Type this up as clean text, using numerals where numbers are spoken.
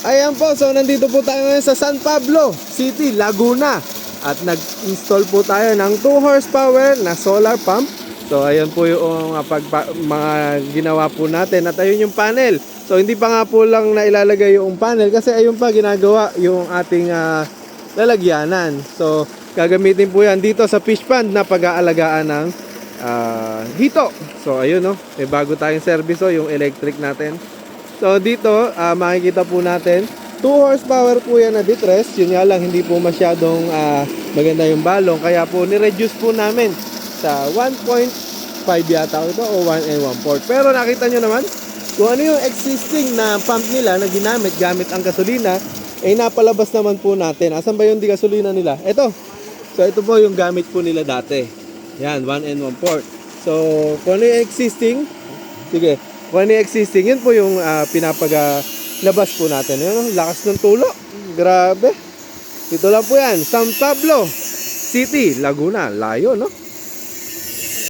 Ayan po, so nandito po tayo ngayon sa San Pablo City, Laguna. At nag-install po tayo ng 2 horsepower na solar pump. So ayan po yung mga ginawa po natin. At ayun yung panel. So hindi pa nga po lang nailalagay yung panel kasi ayun pa ginagawa yung ating lalagyanan. So gagamitin po yan dito sa fish pond na pag-aalagaan ng hito. So ayun no, may bago tayong service yung electric natin. So dito makikita po natin 2 horsepower po yan na distress. Yun nga lang hindi po masyadong maganda yung balong. Kaya po ni-reduce po namin sa 1.5 yata ito o 1 and 1/4. Pero nakita nyo naman kung ano yung existing na pump nila na ginamit gamit ang gasolina. Napalabas naman po natin. Asan ba yung di gasolina nila? Ito. So ito po yung gamit po nila dati. Yan, 1 and 1/4. So kung ano yung existing, sige, kung ano yung existing, yun po yung labas po natin. Yun, lakas ng tulo. Grabe. Ito lang po yan. San Pablo City, Laguna. Layo, no?